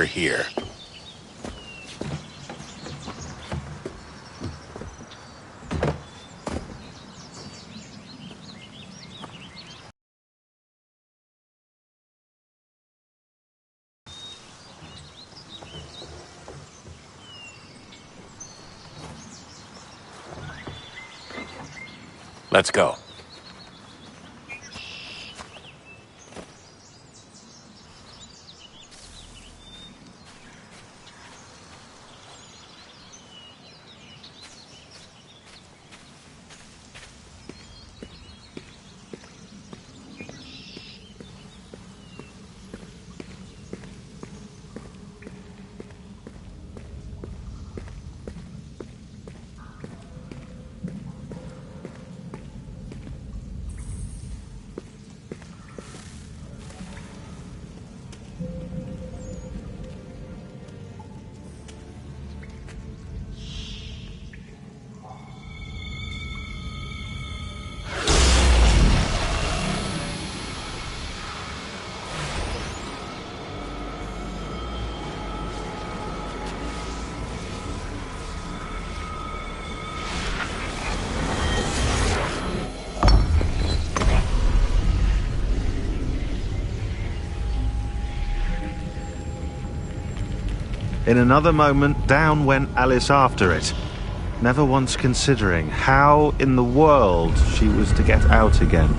we're here. Let's go. In another moment, down went Alice after it, never once considering how in the world she was to get out again.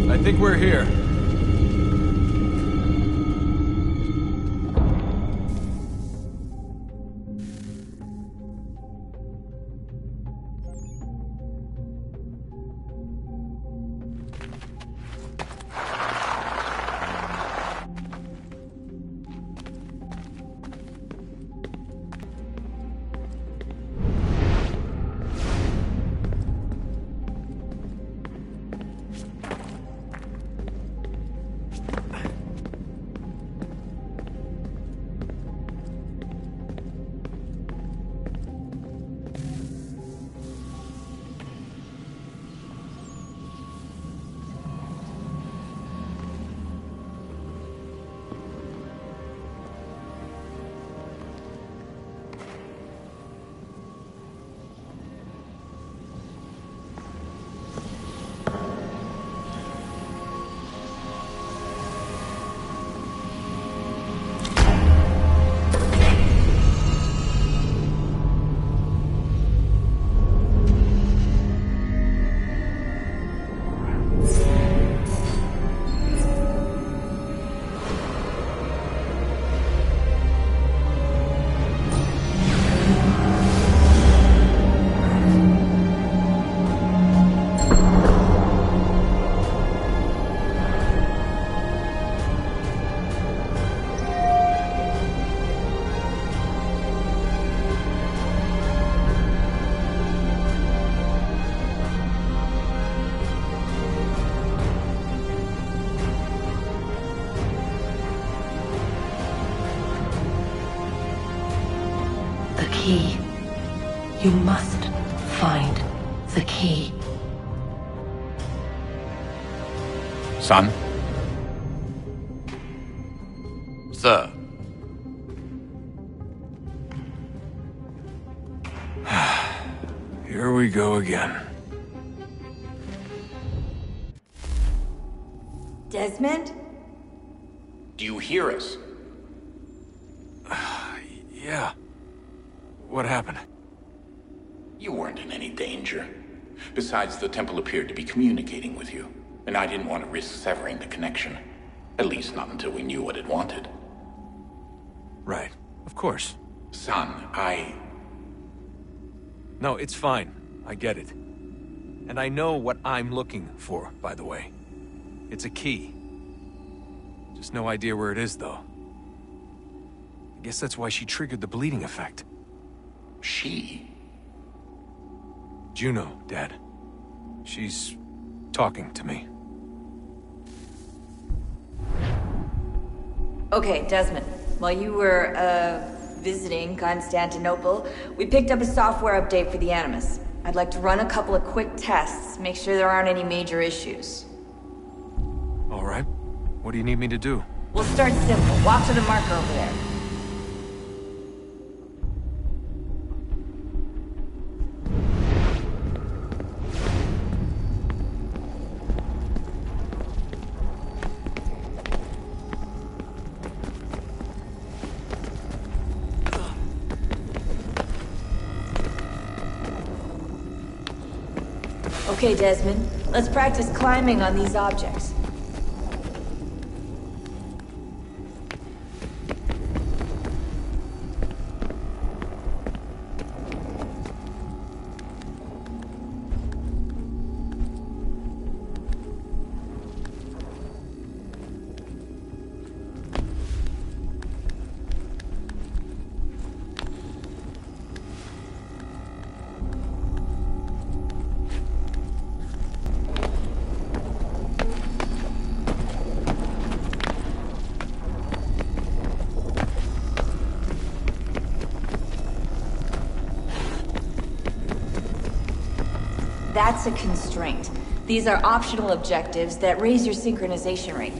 I think we're here. Key. You must find the key. Son? Sir. Here we go again. Desmond? Do you hear us? Yeah. What happened? You weren't in any danger. Besides, the temple appeared to be communicating with you, and I didn't want to risk severing the connection. At least not until we knew what it wanted. Right. Of of course. Son, No, it's fine. I get it. And I know what I'm looking for, by the way. It's a key. Just no idea where it is, though. I guess that's why she triggered the bleeding effect. She? Juno, Dad. She's talking to me. Okay, Desmond. While you were, visiting Constantinople, we picked up a software update for the Animus. I'd like to run a couple of quick tests, make sure there aren't any major issues. All right. What do you need me to do? We'll start simple. Walk to the marker over there. Okay, Desmond. Let's practice climbing on these objects. That's a constraint. These are optional objectives that raise your synchronization rate.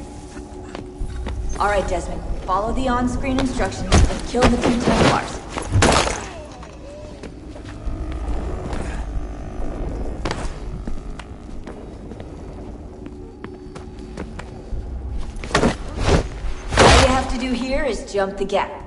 All right, Desmond. Follow the on-screen instructions and kill the 2 Templars. All you have to do here is jump the gap.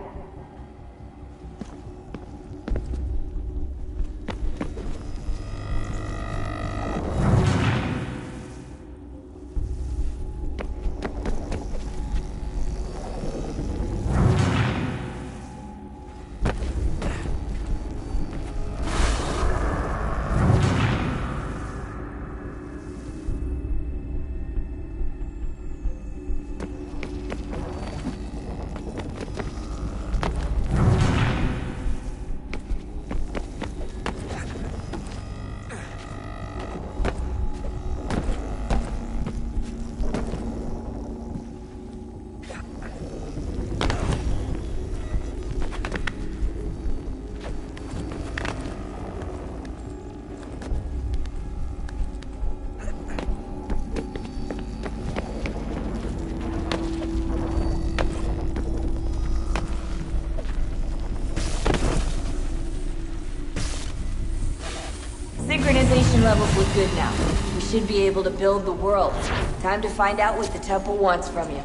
Synchronization levels look good now. We should be able to build the world. Time to find out what the temple wants from you.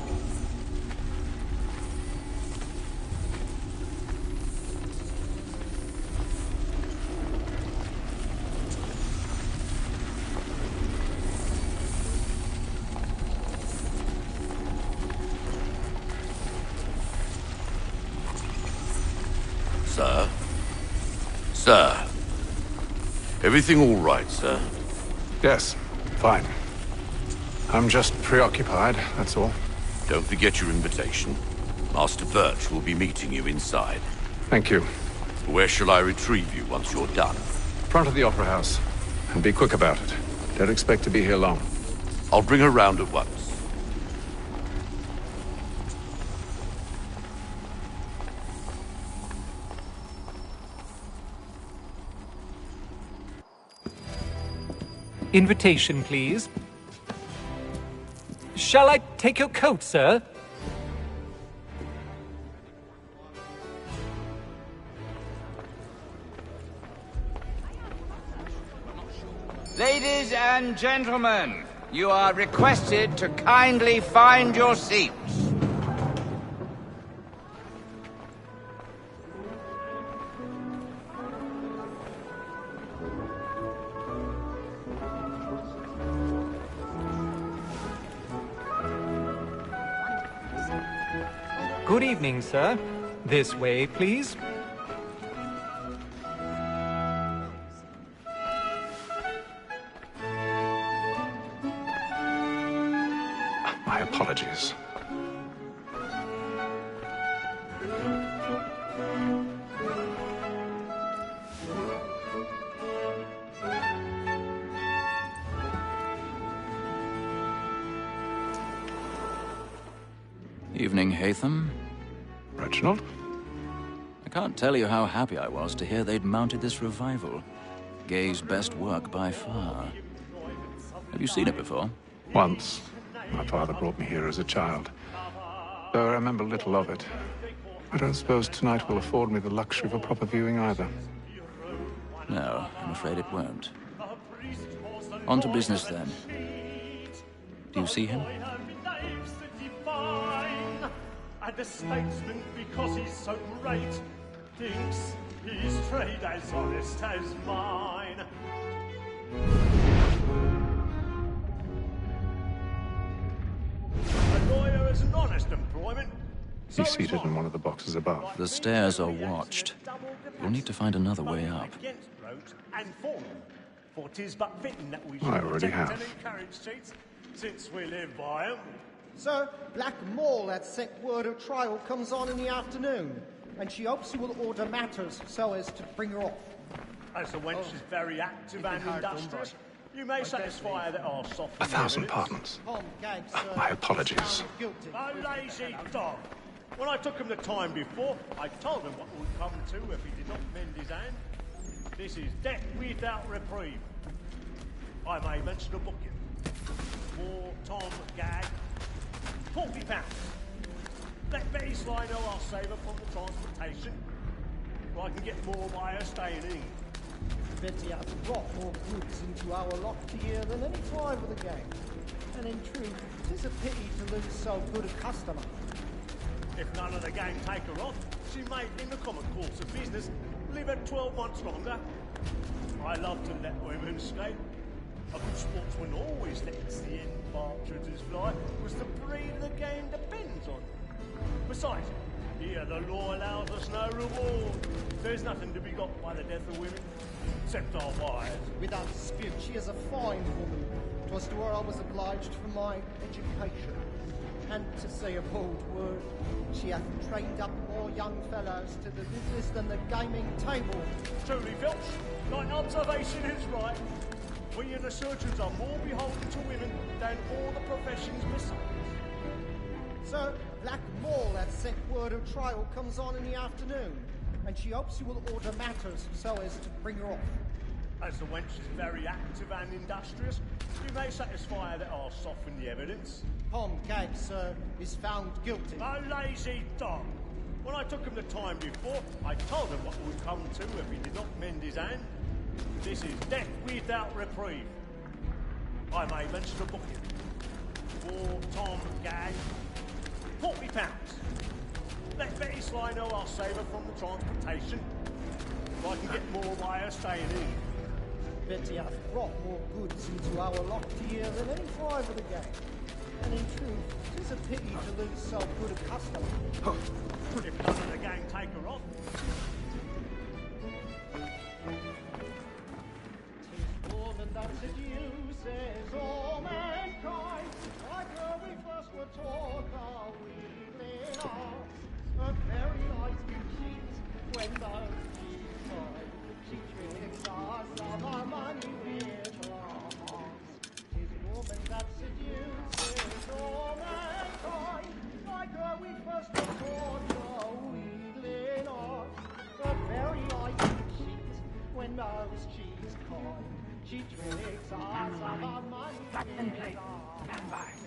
Sir? Sir? Everything all right, sir? Yes, fine. I'm just preoccupied, that's all. Don't forget your invitation. Master Birch will be meeting you inside. Thank you. Where shall I retrieve you once you're done? Front of the Opera House. And be quick about it. Don't expect to be here long. I'll bring her round at once. Invitation, please. Shall I take your coat, sir? Ladies and gentlemen, you are requested to kindly find your seats. Good evening, sir. This way, please. My apologies. Evening, Hatham. Reginald? I can't tell you how happy I was to hear they'd mounted this revival. Gay's best work by far. Have you seen it before? Once. My father brought me here as a child. Though I remember little of it. I don't suppose tonight will afford me the luxury of a proper viewing either. No, I'm afraid it won't. On to business then. Do you see him? And the statesman, because he's so great, thinks his trade as honest as mine. A lawyer is an honest employment. He's seated in one of the boxes above. The stairs are watched. You'll need to find another way up. I already have. Since we live by 'em. Sir, Black Mall had sent word her trial comes on in the afternoon, and she hopes you will order matters so as to bring her off. As the wench is very active and industrious, you may satisfy that I'll soften 1,000 pardons. My apologies. A lazy dog. When I took him the time before, I told him what would come to if he did not mend his hand. This is death without reprieve. I may mention a booking. For Tom Gag, £40. Let Betty Sly know I'll save her from the transportation, or I can get more by her staying in. Betty has brought more goods into our loft here than any five of the gang. And in truth, 'tis a pity to lose so good a customer. If none of the gang take her on, she may, in the common course of business, live her 12 months longer. I love to let women skate. A good sportsman always lets the end partridges fly, because the breed of the game depends on it. Besides, here the law allows us no reward. There's nothing to be got by the death of women, except our wives. Without dispute, she is a fine woman. 'Twas to her I was obliged for my education. And to say a bold word, she hath trained up more young fellows to the business than the gaming table. Truly, Filch, thine observation is right. We and the surgeons are more beholden to women than all the professions besides. Sir, Black Mall hath sent word her trial comes on in the afternoon, and she hopes you will order matters so as to bring her off. As the wench is very active and industrious, you may satisfy her that I'll soften the evidence. Tom Gag, sir, is found guilty. A lazy dog. When I took him the time before, I told him what would come to if he did not mend his hand. This is death without reprieve. I may mention a booking. For Tom Gag, £40. Let Betty Sly know I'll save her from the transportation, or I can get more by her staying in. Betty hath brought more goods into our loft here than any five of the gang. And in truth, 'tis a pity to lose so good a customer. If none of the gang take her on. 'Tis woman that seduces all mankind, like her we first were taught our weakling arts. A very light cheat when those cheats find. She tricks us of our money with her hearts. 'Tis woman that seduces all mankind, like her we first were taught our weakling arts. A very light cheat when those cheats coin. She tricks us of our money with her hearts.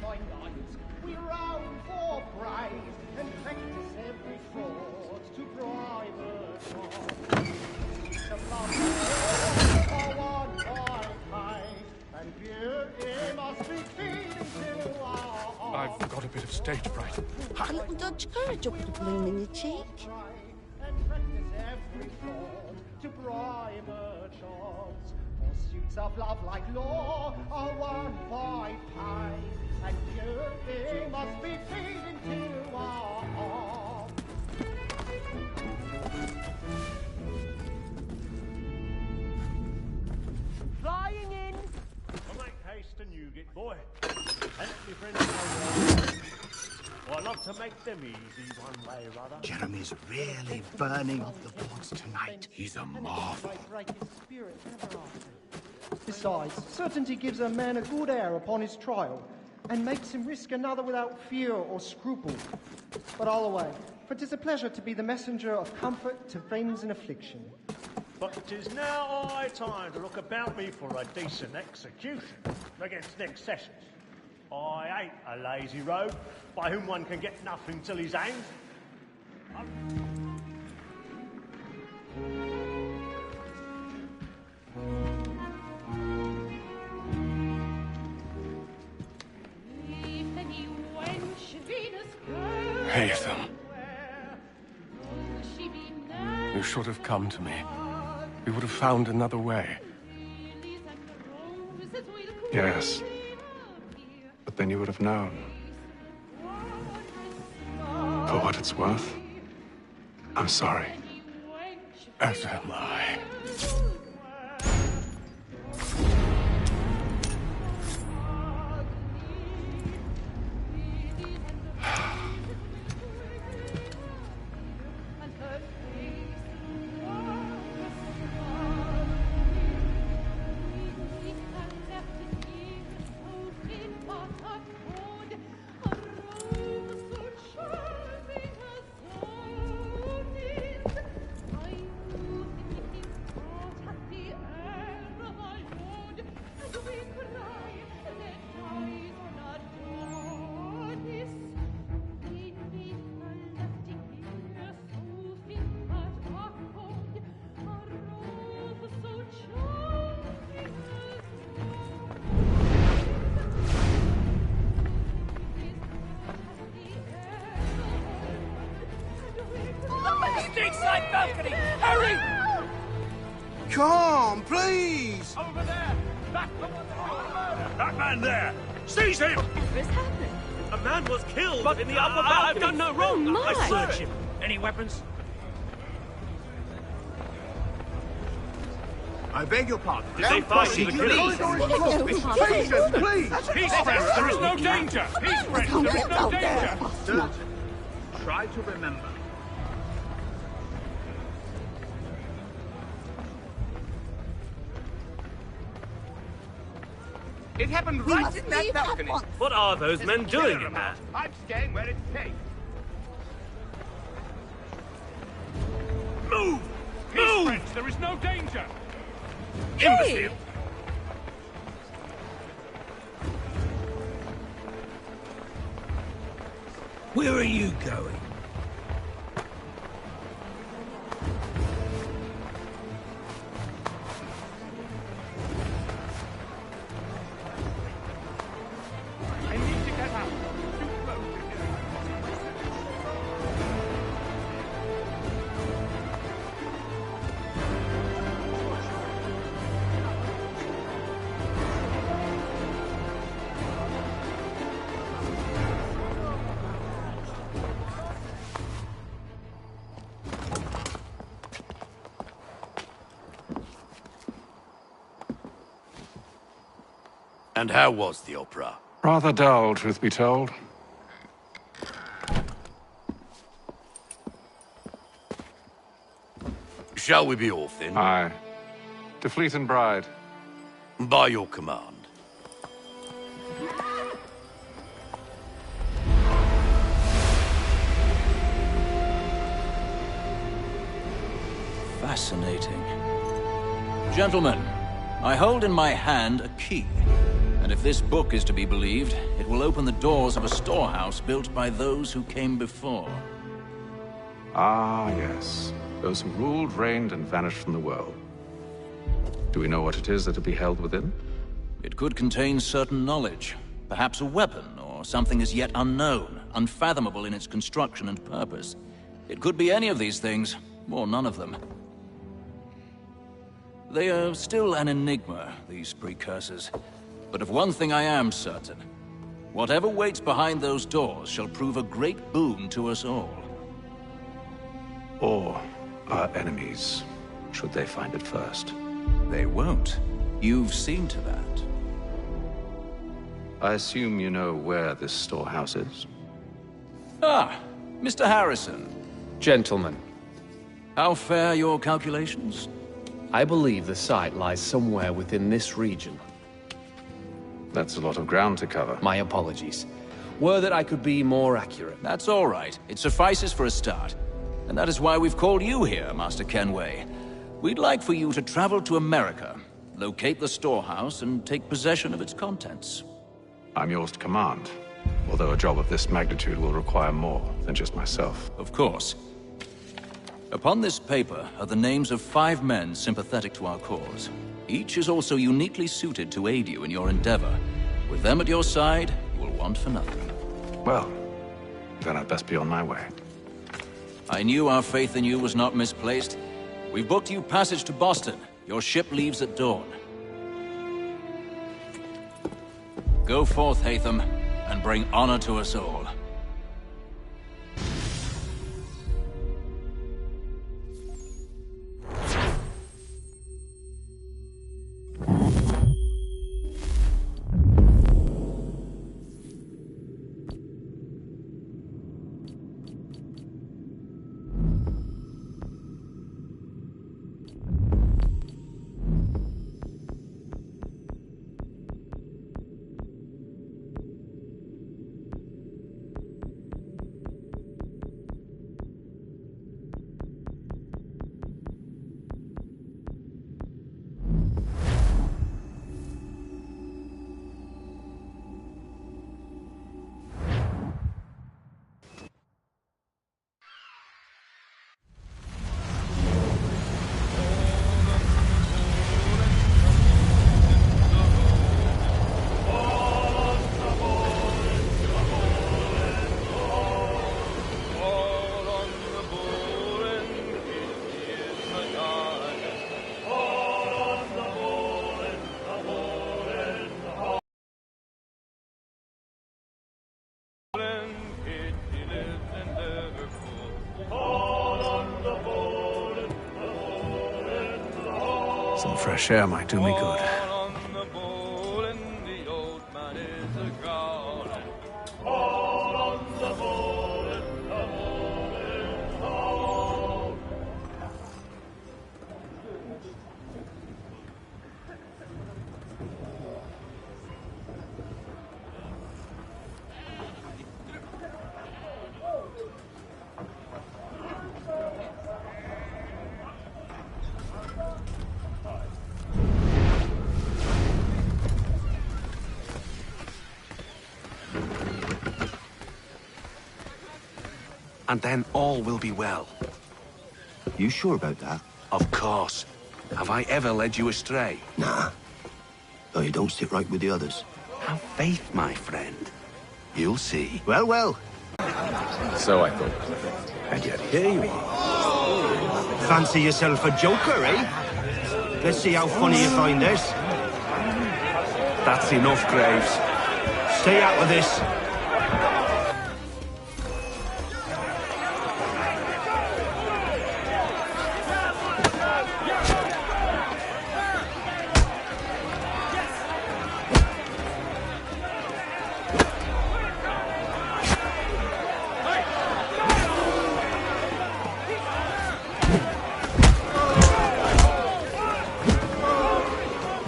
Like knights, we roam for praise and practice every fraud to bribe a child. The blood of one by pay, and beauty must be feeding to our hearts. I've got a bit of stage fright. A little dodge courage up with a bloom in your cheek. And practice every fraud to bribe a chance. Pursuits of love like law are won by pay, and beauty must be feeding to our hearts. frigate, boy. And me friends I love to make them easy one way or other. Jeremy's really burning off the boards tonight. He's a marvel. Besides, certainty gives a man a good air upon his trial, and makes him risk another without fear or scruple. But all away, for 'tis a pleasure to be the messenger of comfort to friends in affliction. But 'tis now high time to look about me for a decent execution against next sessions. I ain't a lazy rogue by whom one can get nothing till he's hanged. Hazel. You should have come to me. We would have found another way. Yes. But then you would have known. For what it's worth, I'm sorry. As am I. Stateside balcony! Hurry! Come, please! Over there! Back from That man there! Seize him! What is happening? A man was killed in the upper balcony. I've done no wrong. I search him. Any weapons? I beg your pardon. Did they find the killers? Please! Peace, friends! There is no danger! Peace, friends! There is no danger! Sir, try to remember. It happened right in that balcony. What are those men doing in there? I'm staying where it's safe. Move! Peace, friends! There is no danger! Imbecile! Where are you going? I need to get out. Too close. And how was the opera? Rather dull, truth be told. Shall we be off then? Aye. To Fleet and Bride. By your command. Fascinating. Gentlemen, I hold in my hand a key. And if this book is to be believed, it will open the doors of a storehouse built by those who came before. Ah, yes. Those who ruled, reigned, and vanished from the world. Do we know what it is that will be held within? It could contain certain knowledge. Perhaps a weapon, or something as yet unknown, unfathomable in its construction and purpose. It could be any of these things, or none of them. They are still an enigma, these precursors. But of one thing I am certain. Whatever waits behind those doors shall prove a great boon to us all. Or our enemies, should they find it first. They won't. You've seen to that. I assume you know where this storehouse is? Ah, Mr. Harrison. Gentlemen, How fare your calculations? I believe the site lies somewhere within this region. That's a lot of ground to cover. My apologies. Were that I could be more accurate. That's all right. It suffices for a start. And that is why we've called you here, Master Kenway. We'd like for you to travel to America, locate the storehouse, and take possession of its contents. I'm yours to command, although a job of this magnitude will require more than just myself. Of course. Upon this paper are the names of 5 men sympathetic to our cause. Each is also uniquely suited to aid you in your endeavor. With them at your side, you will want for nothing. Well, then I'd best be on my way. I knew our faith in you was not misplaced. We've booked you passage to Boston. Your ship leaves at dawn. Go forth, Hatham, and bring honor to us all. Some fresh air might do me good. And then all will be well. You sure about that? Of course. Have I ever led you astray? Nah. Though you don't sit right with the others. Have faith, my friend. You'll see. Well, well. So I thought. And yet here you are. Fancy yourself a joker, eh? Let's see how funny you find this. That's enough, Graves. Stay out of this.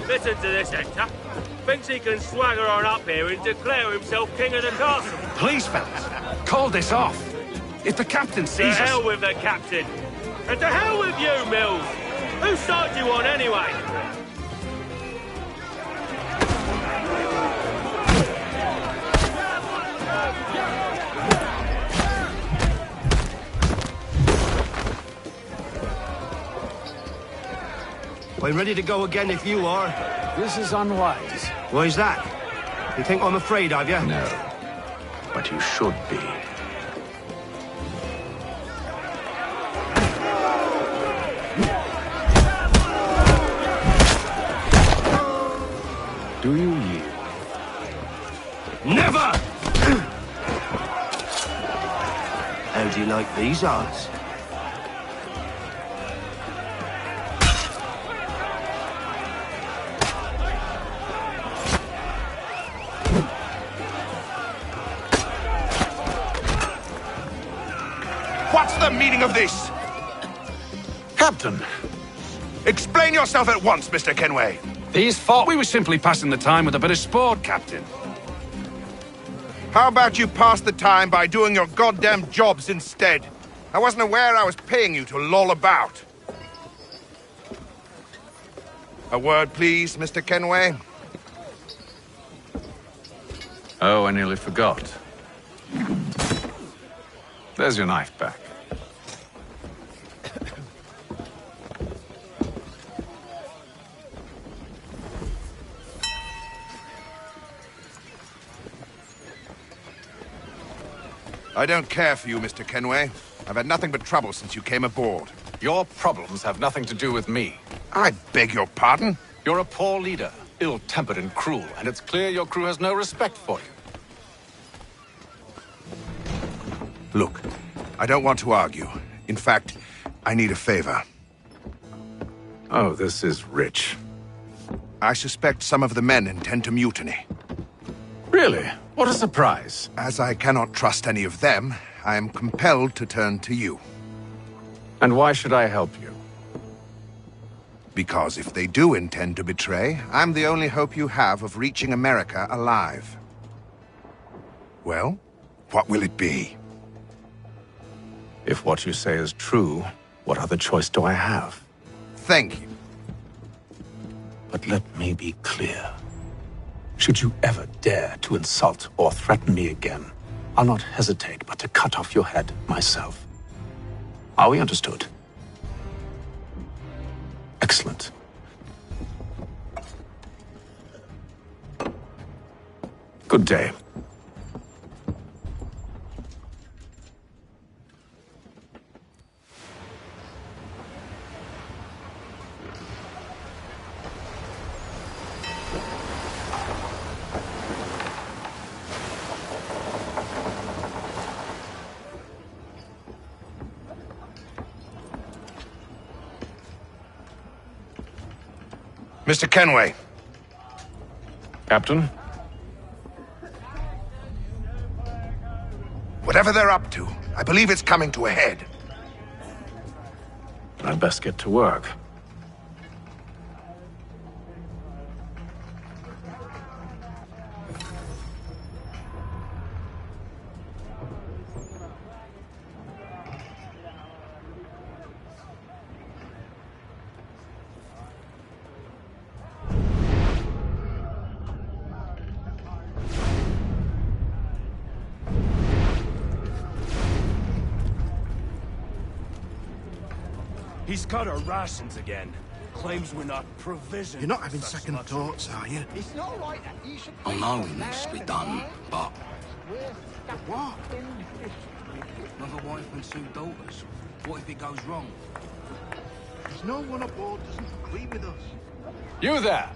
Listen to this, Hector. Thinks he can swagger on up here and declare himself king of the castle. Please, fellas, call this off. If the captain To sees hell us... with the captain. And to hell with you, Mills. Whose side do you on anyway? We're ready to go again if you are. This is unwise. Why's that? You think I'm afraid of you? No. But you should be. Do you yield? Never! How do you like these odds? the meaning of this? Captain, Explain yourself at once, Mr. Kenway. these thought we were simply passing the time with a bit of sport, Captain. How about you pass the time by doing your goddamn jobs instead? I wasn't aware I was paying you to loll about. A word, please, Mr. Kenway. Oh, I nearly forgot. There's your knife back. I don't care for you, Mr. Kenway. I've had nothing but trouble since you came aboard. Your problems have nothing to do with me. I beg your pardon? You're a poor leader, ill-tempered and cruel, and it's clear your crew has no respect for you. Look, I don't want to argue. In fact, I need a favor. Oh, this is rich. I suspect some of the men intend to mutiny. Really? What a surprise. As I cannot trust any of them, I am compelled to turn to you. And why should I help you? Because if they do intend to betray, I'm the only hope you have of reaching America alive. Well, what will it be? If what you say is true, what other choice do I have? Thank you. But let me be clear. Should you ever dare to insult or threaten me again, I'll not hesitate but to cut off your head myself. Are we understood? Excellent. Good day. Mr. Kenway. Captain? Whatever they're up to, I believe it's coming to a head. I'd best get to work. He's cut our rations again. Claims we're not provisioned. You're not having second thoughts, are you? It's not right that you should... I know it needs to be done, but... What? Another wife and 2 daughters. What if it goes wrong? There's no one aboard doesn't agree with us. You there!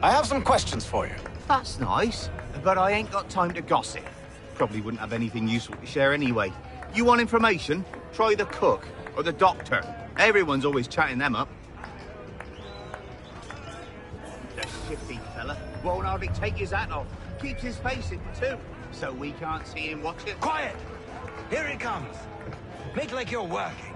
I have some questions for you. That's nice, but I ain't got time to gossip. Probably wouldn't have anything useful to share anyway. You want information? Try the cook or the doctor. Everyone's always chatting them up. The shifty fella won't hardly take his hat off. Keeps his face in too, so we can't see him watching. Quiet! Here he comes. Make like you're working.